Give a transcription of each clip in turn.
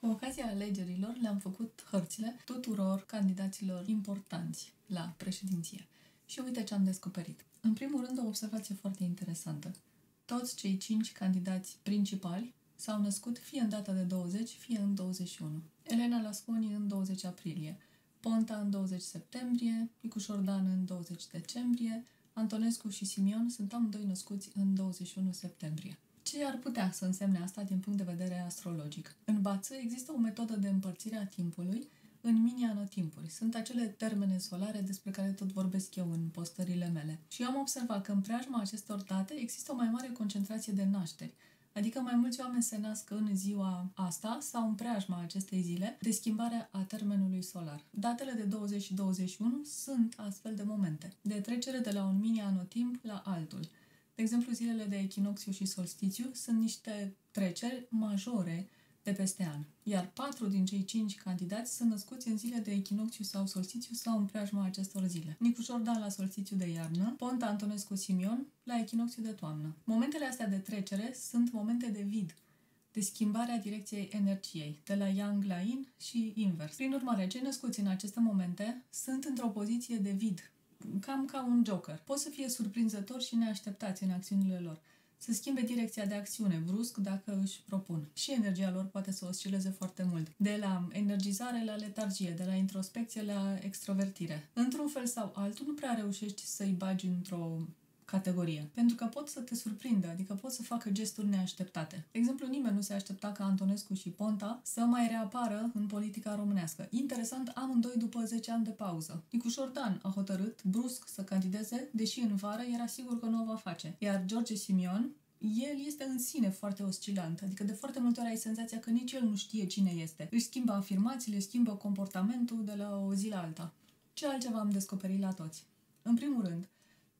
Cu ocazia alegerilor le-am făcut hărțile tuturor candidaților importanți la președinție. Și uite ce am descoperit. În primul rând, o observație foarte interesantă. Toți cei 5 candidați principali s-au născut fie în data de 20, fie în 21. Elena Lasconi în 20 aprilie, Ponta în 20 septembrie, Nicu Șordan în 20 decembrie, Antonescu și Simion sunt amândoi născuți în 21 septembrie. Ce ar putea să însemne asta din punct de vedere astrologic? În Bață există o metodă de împărțire a timpului în mini-anotimpuri. Sunt acele termene solare despre care tot vorbesc eu în postările mele. Și eu am observat că în preajma acestor date există o mai mare concentrație de nașteri. Adică mai mulți oameni se nasc în ziua asta sau în preajma acestei zile de schimbarea a termenului solar. Datele de 20 și 21 sunt astfel de momente, de trecere de la un mini-anotimp la altul. De exemplu, zilele de echinoxiu și solstițiu sunt niște treceri majore de peste an. Iar 4 din cei 5 candidați sunt născuți în zile de echinoxiu sau solstițiu sau în preajma acestor zile. Nicu Șordan la solstițiu de iarnă, Ponta, Antonescu, Simion la echinoxiu de toamnă. Momentele astea de trecere sunt momente de vid, de schimbarea direcției energiei, de la yang la yin și invers. Prin urmare, cei născuți în aceste momente sunt într-o poziție de vid, cam ca un joker. Pot să fie surprinzători și neașteptați în acțiunile lor. Să schimbe direcția de acțiune brusc dacă își propun. Și energia lor poate să oscileze foarte mult. De la energizare la letargie, de la introspecție la extrovertire. Într-un fel sau altul, nu prea reușești să-i bagi într-o categorie. Pentru că pot să te surprindă, adică pot să facă gesturi neașteptate. De exemplu, nimeni nu se aștepta ca Antonescu și Ponta să mai reapară în politica românească. Interesant, amândoi după 10 ani de pauză. Nicu Șordan a hotărât brusc să candideze, deși în vară era sigur că nu o va face. Iar George Simion, el este în sine foarte oscilant, adică de foarte multe ori ai senzația că nici el nu știe cine este. Își schimbă afirmațiile, schimbă comportamentul de la o zi la alta. Ce altceva am descoperit la toți? În primul rând,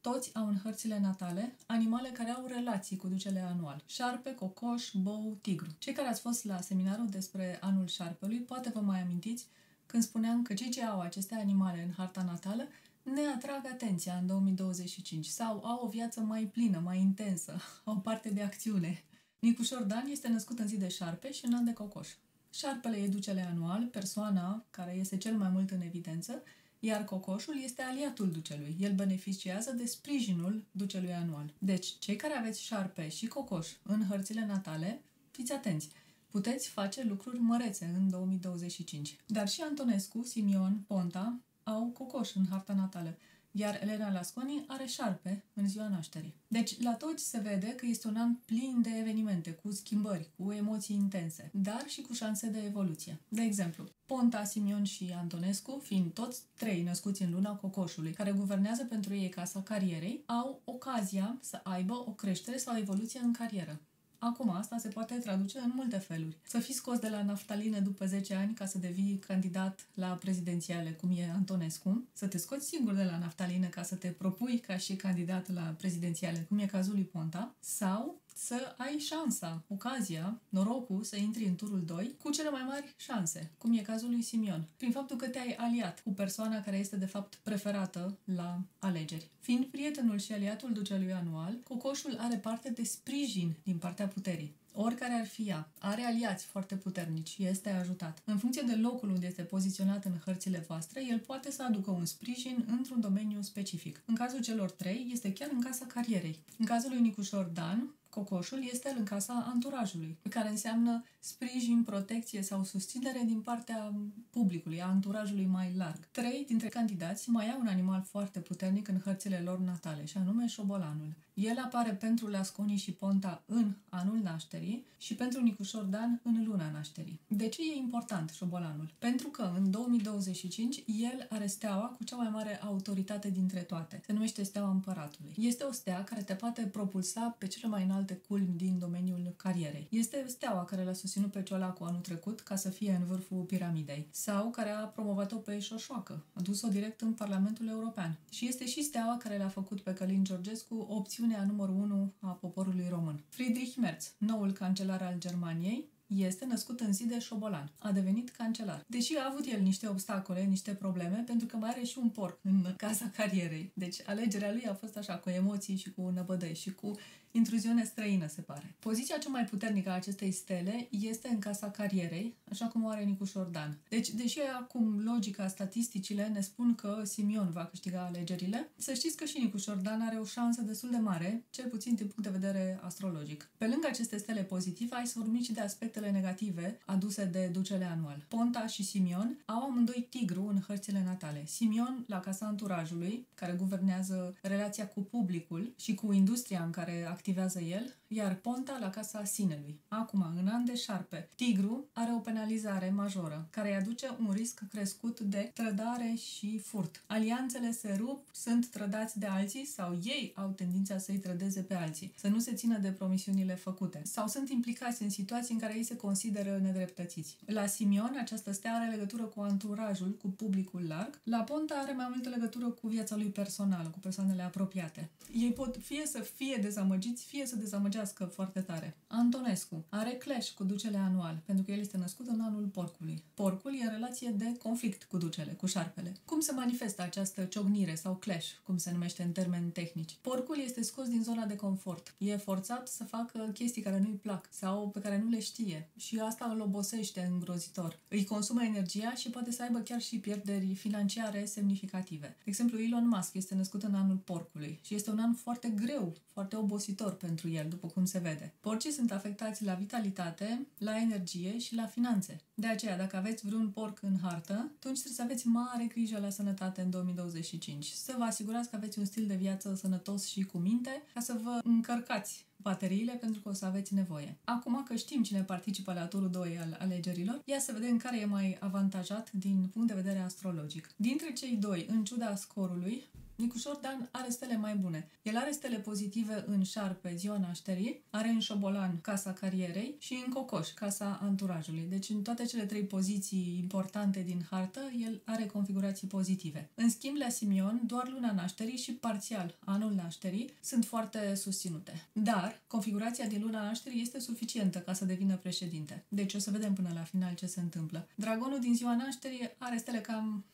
toți au în hărțile natale animale care au relații cu ducele anual. Șarpe, cocoș, bou, tigru. Cei care ați fost la seminarul despre anul șarpelui, poate vă mai amintiți când spuneam că cei ce au aceste animale în harta natală ne atrag atenția în 2025 sau au o viață mai plină, mai intensă, au parte de acțiune. Nicu Șordan este născut în zi de șarpe și în an de cocoș. Șarpele e ducele anual, persoana care este cel mai mult în evidență, iar cocoșul este aliatul ducelui. El beneficiază de sprijinul ducelui anual. Deci, cei care aveți șarpe și cocoș în hărțile natale, fiți atenți! Puteți face lucruri mărețe în 2025. Dar și Antonescu, Simion, Ponta au cocoș în harta natală, iar Elena Lasconi are șarpe în ziua nașterii. Deci, la toți se vede că este un an plin de evenimente, cu schimbări, cu emoții intense, dar și cu șanse de evoluție. De exemplu, Ponta, Simion și Antonescu, fiind toți 3 născuți în luna cocoșului, care guvernează pentru ei casa carierei, au ocazia să aibă o creștere sau evoluție în carieră. Acum, asta se poate traduce în multe feluri. Să fii scos de la naftalină după 10 ani ca să devii candidat la prezidențiale, cum e Antonescu, să te scoți singur de la naftalină ca să te propui ca și candidat la prezidențiale, cum e cazul lui Ponta, sau să ai șansa, ocazia, norocul să intri în turul 2 cu cele mai mari șanse, cum e cazul lui Simion, prin faptul că te-ai aliat cu persoana care este de fapt preferată la alegeri. Fiind prietenul și aliatul ducelui anual, cocoșul are parte de sprijin din partea puterii. Oricare ar fi ea, are aliați foarte puternici, este ajutat. În funcție de locul unde este poziționat în hărțile voastre, el poate să aducă un sprijin într-un domeniu specific. În cazul celor 3, este chiar în casa carierei. În cazul lui Nicu Șordan, cocoșul este în casa anturajului, care înseamnă sprijin, protecție sau susținere din partea publicului, a anturajului mai larg. 3 dintre candidați mai au un animal foarte puternic în hărțile lor natale, și anume șobolanul. El apare pentru Lasconi și Ponta în anul nașterii și pentru Nicu Șordan în luna nașterii. De ce e important șobolanul? Pentru că în 2025 el are steaua cu cea mai mare autoritate dintre toate. Se numește steaua împăratului. Este o stea care te poate propulsa pe cele mai înalte culmi din domeniul carierei. Este steaua care l-a susținut pe Ciolacu anul trecut ca să fie în vârful piramidei sau care a promovat-o pe Șoșoacă, a dus-o direct în Parlamentul European. Și este și steaua care l-a făcut pe Călin Georgescu opțiunea numărul 1 a poporului român. Friedrich Merz, noul cancelar al Germaniei, este născut în zi de șobolan. A devenit cancelar. Deși a avut el niște obstacole, niște probleme, pentru că mai are și un porc în casa carierei. Deci alegerea lui a fost așa, cu emoții și cu năbădăi și cu Intruziune străină, se pare. Poziția cea mai puternică a acestei stele este în casa carierei, așa cum o are Nicușor Dan. Deci, deși acum logica, statisticile ne spun că Simion va câștiga alegerile, să știți că și Nicușor Dan are o șansă destul de mare, cel puțin din punct de vedere astrologic. Pe lângă aceste stele pozitive, hai să vorbim și de aspectele negative aduse de ducele anual. Ponta și Simion au amândoi tigru în hărțile natale. Simion la casa anturajului, care guvernează relația cu publicul și cu industria în care activează el, iar Ponta la casa sinelui. Acum, în an de șarpe, tigru are o penalizare majoră, care îi aduce un risc crescut de trădare și furt. Alianțele se rup, sunt trădați de alții sau ei au tendința să-i trădeze pe alții, să nu se țină de promisiunile făcute sau sunt implicați în situații în care ei se consideră nedreptățiți. La Simion, această stea are legătură cu anturajul, cu publicul larg. La Ponta are mai multă legătură cu viața lui personală, cu persoanele apropiate. Ei pot fie să fie dezamăgiți, fie să dezamăgească foarte tare. Antonescu are clash cu ducele anual, pentru că el este născut în anul porcului. Porcul e în relație de conflict cu ducele, cu șarpele. Cum se manifestă această ciocnire sau clash, cum se numește în termeni tehnici? Porcul este scos din zona de confort. E forțat să facă chestii care nu-i plac sau pe care nu le știe și asta îl obosește îngrozitor. Îi consumă energia și poate să aibă chiar și pierderi financiare semnificative. De exemplu, Elon Musk este născut în anul porcului și este un an foarte greu, foarte obositor pentru el, după cum se vede. Porcii sunt afectați la vitalitate, la energie și la finanțe. De aceea, dacă aveți vreun porc în hartă, atunci trebuie să aveți mare grijă la sănătate în 2025. Să vă asigurați că aveți un stil de viață sănătos și cu minte, ca să vă încărcați bateriile pentru că o să aveți nevoie. Acum că știm cine participă la turul 2 al alegerilor, ia să vedem care e mai avantajat din punct de vedere astrologic. Dintre cei doi, în ciuda scorului, Nicușor Dan are stele mai bune. El are stele pozitive în șarpe, ziua nașterii, are în șobolan casa carierei și în cocoș, casa anturajului. Deci în toate cele trei poziții importante din hartă, el are configurații pozitive. În schimb, la Simion, doar luna nașterii și parțial anul nașterii sunt foarte susținute. Dar configurația din luna nașterii este suficientă ca să devină președinte. Deci o să vedem până la final ce se întâmplă. Dragonul din ziua nașterii are stele cam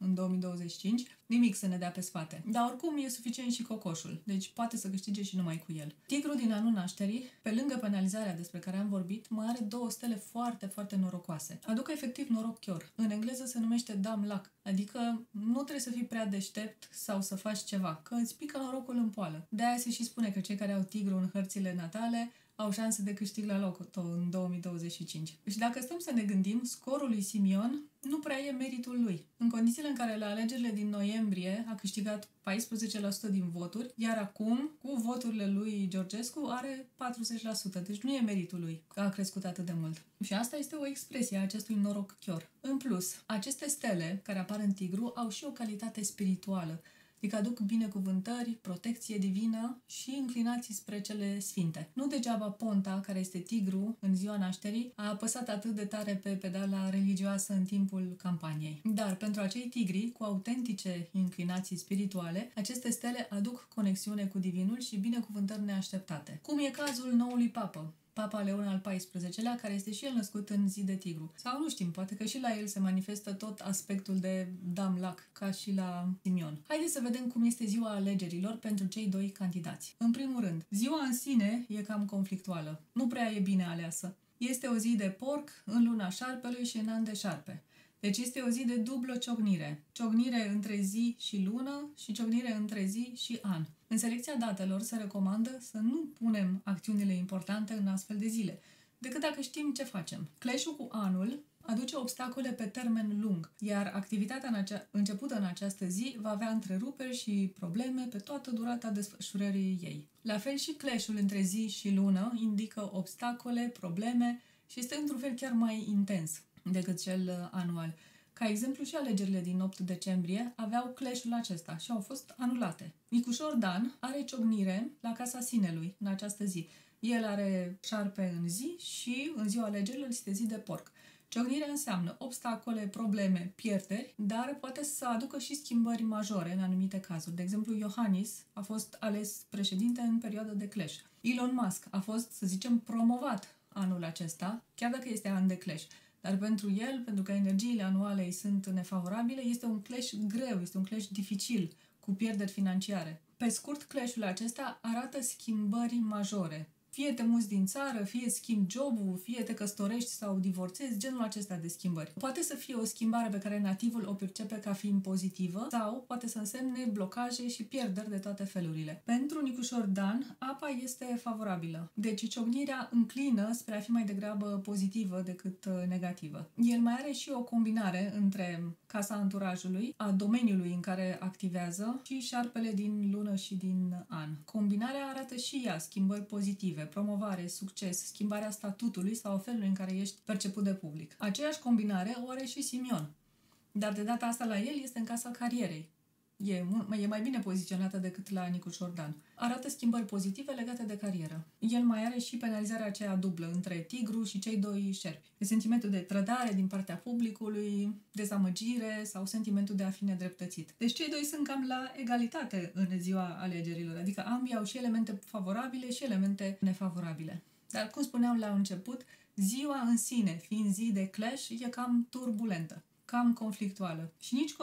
în 2025, nimic să ne dea pe spate. Dar oricum e suficient și cocoșul, deci poate să câștige și numai cu el. Tigru din anul nașterii, pe lângă penalizarea despre care am vorbit, mai are două stele foarte, foarte norocoase. Aducă efectiv noroc chior. În engleză se numește dumb luck, adică nu trebuie să fii prea deștept sau să faci ceva, că îți pică norocul în poală. De-aia se și spune că cei care au tigru în hărțile natale au șanse de câștig la loto în 2025. Și dacă stăm să ne gândim, scorul lui Simion nu prea e meritul lui. În condițiile în care la alegerile din noiembrie a câștigat 14% din voturi, iar acum, cu voturile lui Georgescu, are 40%. Deci nu e meritul lui că a crescut atât de mult. Și asta este o expresie a acestui noroc chior. În plus, aceste stele care apar în tigru au și o calitate spirituală, adică aduc binecuvântări, protecție divină și inclinații spre cele sfinte. Nu degeaba Ponta, care este tigru în ziua nașterii, a apăsat atât de tare pe pedala religioasă în timpul campaniei. Dar pentru acei tigri cu autentice inclinații spirituale, aceste stele aduc conexiune cu divinul și binecuvântări neașteptate. Cum e cazul noului papă, Papa Leon al XIV-lea, care este și el născut în zi de tigru. Sau nu știm, poate că și la el se manifestă tot aspectul de dumb luck, ca și la Simion. Haideți să vedem cum este ziua alegerilor pentru cei doi candidați. În primul rând, ziua în sine e cam conflictuală. Nu prea e bine aleasă. Este o zi de porc în luna șarpelui și în an de șarpe. Deci este o zi de dublă ciocnire. Ciocnire între zi și lună și ciocnire între zi și an. În selecția datelor se recomandă să nu punem acțiunile importante în astfel de zile, decât dacă știm ce facem. Clash-ul cu anul aduce obstacole pe termen lung, iar activitatea începută în această zi va avea întreruperi și probleme pe toată durata desfășurării ei. La fel și clash-ul între zi și lună indică obstacole, probleme și este într-un fel chiar mai intens decât cel anual. Ca exemplu, și alegerile din 8 decembrie aveau clash-ul acesta și au fost anulate. Nicușor Dan are ciocnire la casa sinelui în această zi. El are șarpe în zi și în ziua alegerilor este zi de porc. Ciocnirea înseamnă obstacole, probleme, pierderi, dar poate să aducă și schimbări majore în anumite cazuri. De exemplu, Iohannis a fost ales președinte în perioadă de clash. Elon Musk a fost, să zicem, promovat anul acesta, chiar dacă este an de clash. Dar pentru el, pentru că energiile anuale îi sunt nefavorabile, este un clash greu, este un clash dificil, cu pierderi financiare. Pe scurt, clash-ul acesta arată schimbări majore. Fie te muți din țară, fie schimbi jobul, fie te căsătorești sau divorțezi, genul acesta de schimbări. Poate să fie o schimbare pe care nativul o percepe ca fiind pozitivă sau poate să însemne blocaje și pierderi de toate felurile. Pentru Nicușor Dan, apa este favorabilă, deci ciocnirea înclină spre a fi mai degrabă pozitivă decât negativă. El mai are și o combinare între casa anturajului, a domeniului în care activează și șarpele din lună și din an. Combinarea arată și ea schimbări pozitive, promovare, succes, schimbarea statutului sau felului în care ești perceput de public. Aceeași combinare o are și Simion, dar de data asta la el este în casa carierei. E mai bine poziționată decât la Nicușor Dan. Arată schimbări pozitive legate de carieră. El mai are și penalizarea aceea dublă între tigru și cei doi șerpi. E sentimentul de trădare din partea publicului, dezamăgire sau sentimentul de a fi nedreptățit. Deci cei doi sunt cam la egalitate în ziua alegerilor, adică ambii au și elemente favorabile și elemente nefavorabile. Dar cum spuneam la început, ziua în sine, fiind zi de clash, e cam turbulentă, cam conflictuală. Și nici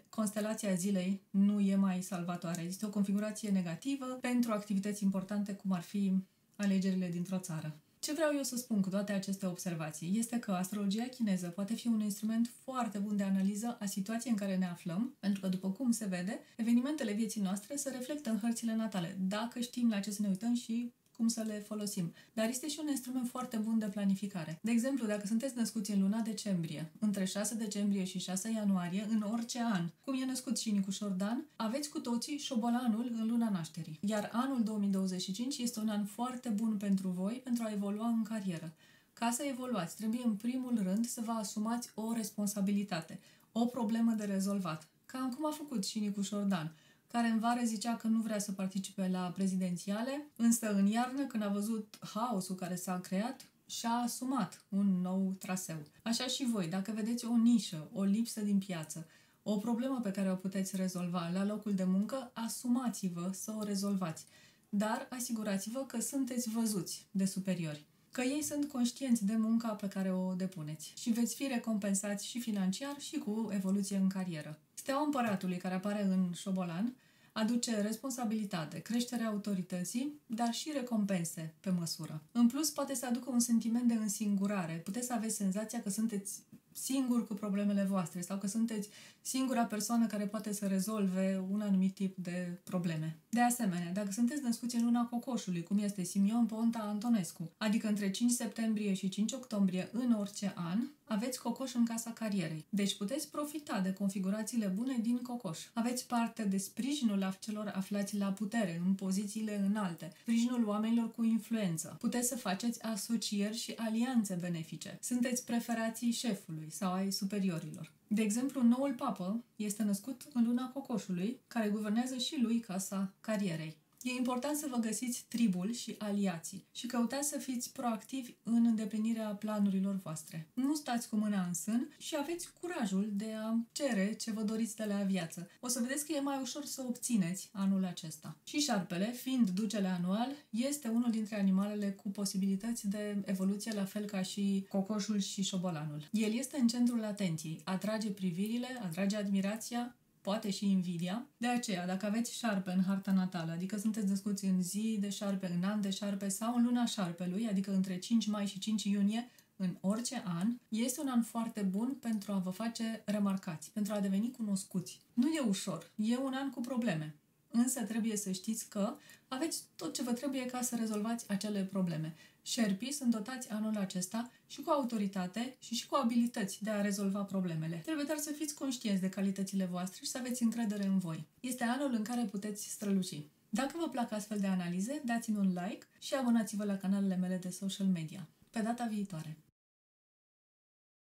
constelația zilei nu e mai salvatoare. Este o configurație negativă pentru activități importante, cum ar fi alegerile dintr-o țară. Ce vreau eu să spun cu toate aceste observații este că astrologia chineză poate fi un instrument foarte bun de analiză a situației în care ne aflăm, pentru că, după cum se vede, evenimentele vieții noastre se reflectă în hărțile natale, dacă știm la ce să ne uităm și cum să le folosim. Dar este și un instrument foarte bun de planificare. De exemplu, dacă sunteți născuți în luna decembrie, între 6 decembrie și 6 ianuarie, în orice an, cum e născut și Nicușor Dan, aveți cu toții șobolanul în luna nașterii. Iar anul 2025 este un an foarte bun pentru voi, pentru a evolua în carieră. Ca să evoluați, trebuie în primul rând să vă asumați o responsabilitate, o problemă de rezolvat. Cam cum a făcut și Nicușor Dan, care în vară zicea că nu vrea să participe la prezidențiale, însă în iarnă, când a văzut haosul care s-a creat, și-a asumat un nou traseu. Așa și voi, dacă vedeți o nișă, o lipsă din piață, o problemă pe care o puteți rezolva la locul de muncă, asumați-vă să o rezolvați. Dar asigurați-vă că sunteți văzuți de superiori, că ei sunt conștienți de munca pe care o depuneți și veți fi recompensați și financiar și cu evoluție în carieră. Steaua Împăratului, care apare în șobolan, aduce responsabilitate, creșterea autorității, dar și recompense pe măsură. În plus, poate să aducă un sentiment de însingurare. Puteți să aveți senzația că sunteți singur cu problemele voastre sau că sunteți singura persoană care poate să rezolve un anumit tip de probleme. De asemenea, dacă sunteți născuți în luna cocoșului, cum este Simion Ponta Antonescu, adică între 5 septembrie și 5 octombrie în orice an, aveți cocoș în casa carierei. Deci puteți profita de configurațiile bune din cocoș. Aveți parte de sprijinul celor aflați la putere, în pozițiile înalte, sprijinul oamenilor cu influență. Puteți să faceți asocieri și alianțe benefice. Sunteți preferații șefului sau ai superiorilor. De exemplu, noul papă este născut în luna cocoșului, care guvernează și lui casa carierei. E important să vă găsiți tribul și aliații și căutați să fiți proactivi în îndeplinirea planurilor voastre. Nu stați cu mâna în sân și aveți curajul de a cere ce vă doriți de la viață. O să vedeți că e mai ușor să obțineți anul acesta. Și șarpele, fiind ducele anual, este unul dintre animalele cu posibilități de evoluție, la fel ca și cocoșul și șobolanul. El este în centrul atenției, atrage privirile, atrage admirația, poate și invidia. De aceea, dacă aveți șarpe în harta natală, adică sunteți născuți în zi de șarpe, în an de șarpe sau în luna șarpelui, adică între 5 mai și 5 iunie, în orice an, este un an foarte bun pentru a vă face remarcați, pentru a deveni cunoscuți. Nu e ușor, e un an cu probleme. Însă trebuie să știți că aveți tot ce vă trebuie ca să rezolvați acele probleme. Șerpii sunt dotați anul acesta și cu autoritate și cu abilități de a rezolva problemele. Trebuie doar să fiți conștienți de calitățile voastre și să aveți încredere în voi. Este anul în care puteți străluci. Dacă vă plac astfel de analize, dați-mi un like și abonați-vă la canalele mele de social media. Pe data viitoare!